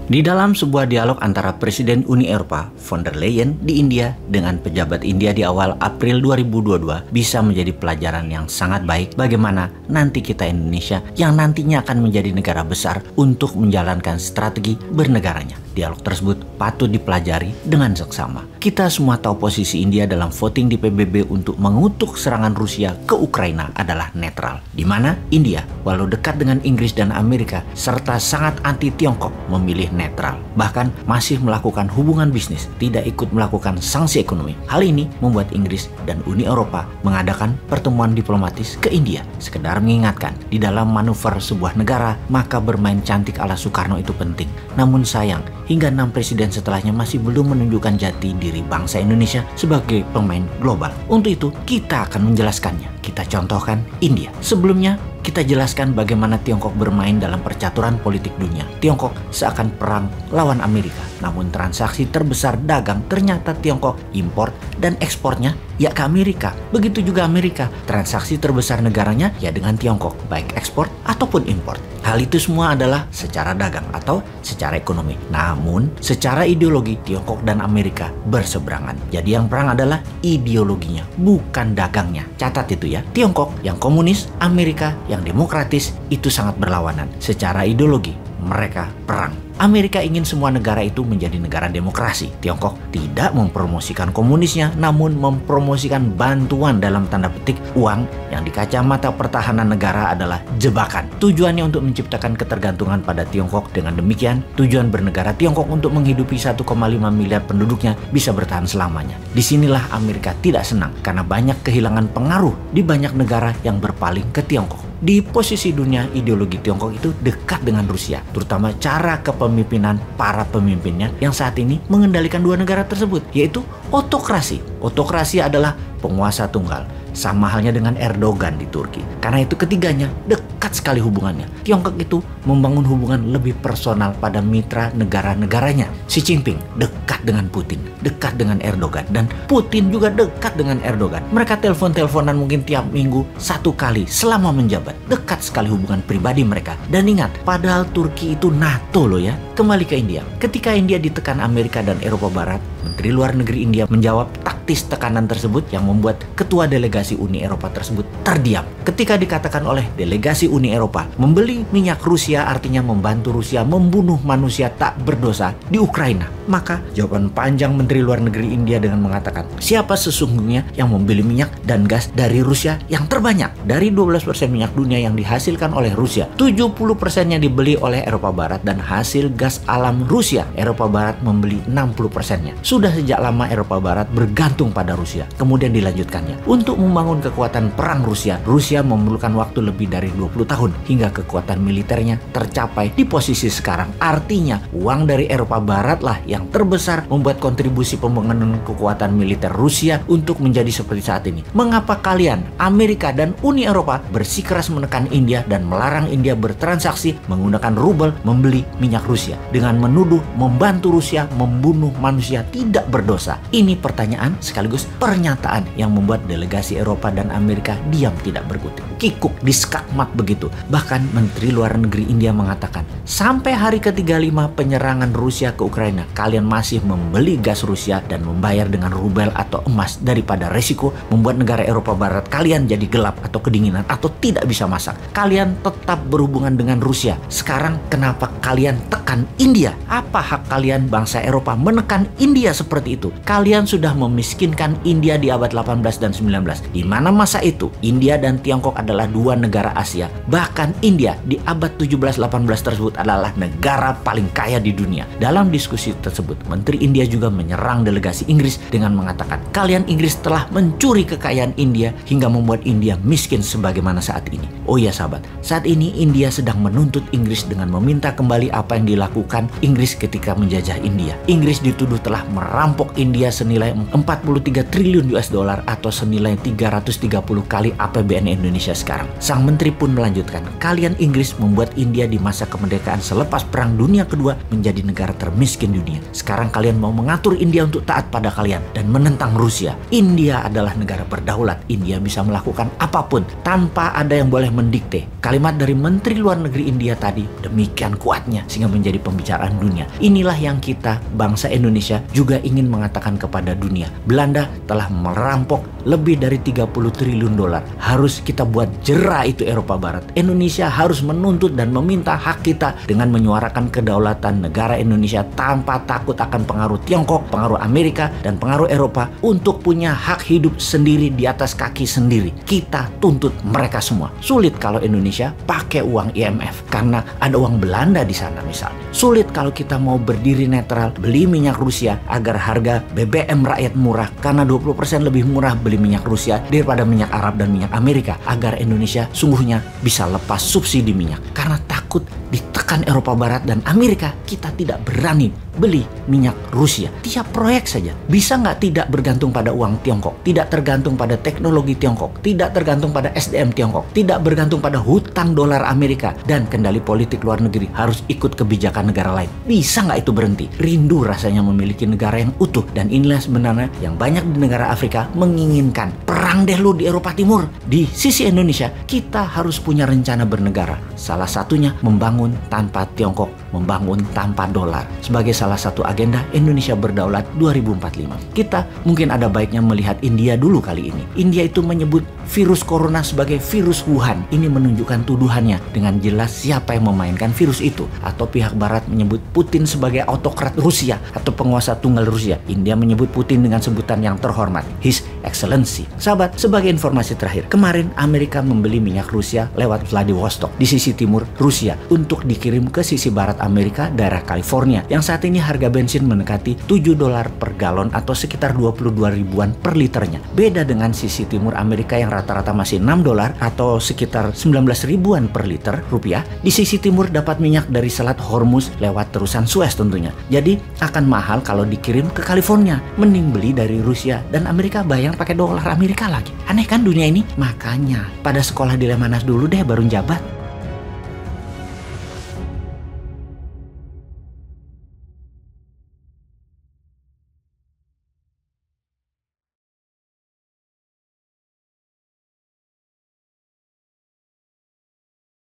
Di dalam sebuah dialog antara Presiden Uni Eropa von der Leyen di India dengan pejabat India di awal April 2022 bisa menjadi pelajaran yang sangat baik bagaimana nanti kita Indonesia yang nantinya akan menjadi negara besar untuk menjalankan strategi bernegaranya. Dialog tersebut patut dipelajari dengan seksama. Kita semua tahu posisi India dalam voting di PBB untuk mengutuk serangan Rusia ke Ukraina adalah netral, di mana India, walau dekat dengan Inggris dan Amerika, serta sangat anti Tiongkok, memilih netral. Bahkan masih melakukan hubungan bisnis, tidak ikut melakukan sanksi ekonomi. Hal ini membuat Inggris dan Uni Eropa mengadakan pertemuan diplomatis ke India. Sekedar mengingatkan, di dalam manuver sebuah negara, maka bermain cantik ala Soekarno itu penting. Namun sayang, hingga 6 presiden setelahnya masih belum menunjukkan jati diri bangsa Indonesia sebagai pemain global. Untuk itu, kita akan menjelaskannya. Kita contohkan India. Sebelumnya, kita jelaskan bagaimana Tiongkok bermain dalam percaturan politik dunia. Tiongkok seakan perang lawan Amerika. Namun transaksi terbesar dagang ternyata Tiongkok impor dan ekspornya ya ke Amerika. Begitu juga Amerika. Transaksi terbesar negaranya ya dengan Tiongkok, baik ekspor ataupun impor. Hal itu semua adalah secara dagang atau secara ekonomi. Namun secara ideologi Tiongkok dan Amerika berseberangan. Jadi yang perang adalah ideologinya, bukan dagangnya. Catat itu ya. Tiongkok yang komunis, Amerika yang demokratis itu sangat berlawanan. Secara ideologi mereka perang. Amerika ingin semua negara itu menjadi negara demokrasi. Tiongkok tidak mempromosikan komunisnya, namun mempromosikan bantuan dalam tanda petik uang yang di kacamata pertahanan negara adalah jebakan. Tujuannya untuk menciptakan ketergantungan pada Tiongkok. Dengan demikian, tujuan bernegara Tiongkok untuk menghidupi 1,5 miliar penduduknya bisa bertahan selamanya. Disinilah Amerika tidak senang karena banyak kehilangan pengaruh di banyak negara yang berpaling ke Tiongkok. Di posisi dunia, ideologi Tiongkok itu dekat dengan Rusia, terutama cara kepemimpinan para pemimpinnya yang saat ini mengendalikan dua negara tersebut, yaitu otokrasi. Otokrasi adalah penguasa tunggal, sama halnya dengan Erdogan di Turki. Karena itu ketiganya dekat sekali hubungannya. Tiongkok itu membangun hubungan lebih personal pada mitra negara-negaranya. Xi Jinping dekat dengan Putin, dekat dengan Erdogan, dan Putin juga dekat dengan Erdogan. Mereka telepon-teleponan mungkin tiap minggu 1 kali selama menjabat. Dekat sekali hubungan pribadi mereka. Dan ingat, padahal Turki itu NATO loh ya. Kembali ke India. Ketika India ditekan Amerika dan Eropa Barat, Menteri Luar Negeri India menjawab taktis tekanan tersebut yang membuat ketua delegasi Uni Eropa tersebut terdiam. Ketika dikatakan oleh delegasi Uni Eropa membeli minyak Rusia artinya membantu Rusia membunuh manusia tak berdosa di Ukraina, maka jawaban panjang Menteri Luar Negeri India dengan mengatakan, siapa sesungguhnya yang membeli minyak dan gas dari Rusia yang terbanyak? Dari 12% minyak dunia yang dihasilkan oleh Rusia, 70%-nya dibeli oleh Eropa Barat, dan hasil gas alam Rusia, Eropa Barat membeli 60%-nya. Sudah sejak lama Eropa Barat bergantung pada Rusia. Kemudian dilanjutkannya, untuk membangun kekuatan perang Rusia memerlukan waktu lebih dari 20 tahun hingga kekuatan militernya tercapai di posisi sekarang. Artinya, uang dari Eropa Barat lah yang terbesar membuat kontribusi pembangunan kekuatan militer Rusia untuk menjadi seperti saat ini. Mengapa kalian, Amerika dan Uni Eropa, bersikeras menekan India dan melarang India bertransaksi menggunakan rubel membeli minyak Rusia dengan menuduh membantu Rusia membunuh manusia tidak berdosa? Ini pertanyaan sekaligus pernyataan yang membuat delegasi Eropa dan Amerika diam tidak berkutik. Kikuk, diskakmat begitu. Bahkan Menteri Luar Negeri India mengatakan, sampai hari ke-35 penyerangan Rusia ke Ukraina, kalian masih membeli gas Rusia dan membayar dengan rubel atau emas daripada resiko membuat negara Eropa Barat kalian jadi gelap atau kedinginan atau tidak bisa masak. Kalian tetap berhubungan dengan Rusia. Sekarang kenapa kalian tekan India? Apa hak kalian bangsa Eropa menekan India seperti itu? Kalian sudah memiskinkan India di abad 18 dan 19. Di mana masa itu India dan Tiongkok adalah dua negara Asia. Bahkan India di abad 17-18 tersebut adalah negara paling kaya di dunia. Dalam diskusi tersebut, Menteri India juga menyerang delegasi Inggris dengan mengatakan, kalian Inggris telah mencuri kekayaan India hingga membuat India miskin sebagaimana saat ini. Oh ya sahabat, saat ini India sedang menuntut Inggris dengan meminta kembali apa yang dilakukan Inggris ketika menjajah India. Inggris dituduh telah merampok India senilai 43 triliun US dollar atau senilai 330 kali APBN Indonesia sekarang. Sang menteri pun melanjutkan, kalian Inggris membuat India di masa kemerdekaan kemerdekaan selepas Perang Dunia Kedua menjadi negara termiskin dunia. Sekarang kalian mau mengatur India untuk taat pada kalian dan menentang Rusia. India adalah negara berdaulat. India bisa melakukan apapun tanpa ada yang boleh mendikte. Kalimat dari Menteri Luar Negeri India tadi demikian kuatnya sehingga menjadi pembicaraan dunia. Inilah yang kita, bangsa Indonesia, juga ingin mengatakan kepada dunia. Belanda telah merampok lebih dari 30 triliun dolar. Harus kita buat jera itu Eropa Barat. Indonesia harus menuntut dan meminta hak kita dengan menyuarakan kedaulatan negara Indonesia tanpa takut akan pengaruh Tiongkok, pengaruh Amerika, dan pengaruh Eropa untuk punya hak hidup sendiri di atas kaki sendiri. Kita tuntut mereka semua. Sulit kalau Indonesia pakai uang IMF karena ada uang Belanda di sana misalnya. Sulit kalau kita mau berdiri netral, beli minyak Rusia agar harga BBM rakyat murah karena 20% lebih murah beli minyak Rusia daripada minyak Arab dan minyak Amerika, agar Indonesia sungguhnya bisa lepas subsidi minyak. Karena takut ditekan Eropa Barat dan Amerika, kita tidak berani beli minyak Rusia. Tiap proyek saja bisa nggak tidak bergantung pada uang Tiongkok, tidak tergantung pada teknologi Tiongkok, tidak tergantung pada SDM Tiongkok, tidak bergantung pada hutang dolar Amerika, dan kendali politik luar negeri harus ikut kebijakan negara lain. Bisa nggak itu berhenti? Rindu rasanya memiliki negara yang utuh, dan inilah sebenarnya yang banyak di negara Afrika menginginkan. Perang deh lu di Eropa Timur. Di sisi Indonesia, kita harus punya rencana bernegara. Salah satunya membangun tanpa Tiongkok, membangun tanpa dolar. Sebagai salah satu agenda Indonesia berdaulat 2045. Kita mungkin ada baiknya melihat India dulu kali ini. India itu menyebut virus corona sebagai virus Wuhan. Ini menunjukkan tuduhannya dengan jelas siapa yang memainkan virus itu. Atau pihak barat menyebut Putin sebagai autokrat Rusia atau penguasa tunggal Rusia. India menyebut Putin dengan sebutan yang terhormat, His Excellency. Sahabat, sebagai informasi terakhir, kemarin Amerika membeli minyak Rusia lewat Vladivostok di sisi timur Rusia untuk dikirim ke sisi barat Amerika, daerah California, yang saat ini harga bensin mendekati $7 per galon atau sekitar 22 ribuan per liternya. Beda dengan sisi timur Amerika yang rata-rata masih $6 atau sekitar 19 ribuan per liter rupiah. Di sisi timur dapat minyak dari Selat Hormuz lewat terusan Suez tentunya. Jadi akan mahal kalau dikirim ke California. Mending beli dari Rusia dan Amerika bayar pakai dolar Amerika lagi. Aneh kan dunia ini? Makanya pada sekolah di Lemanas dulu deh baru jabat.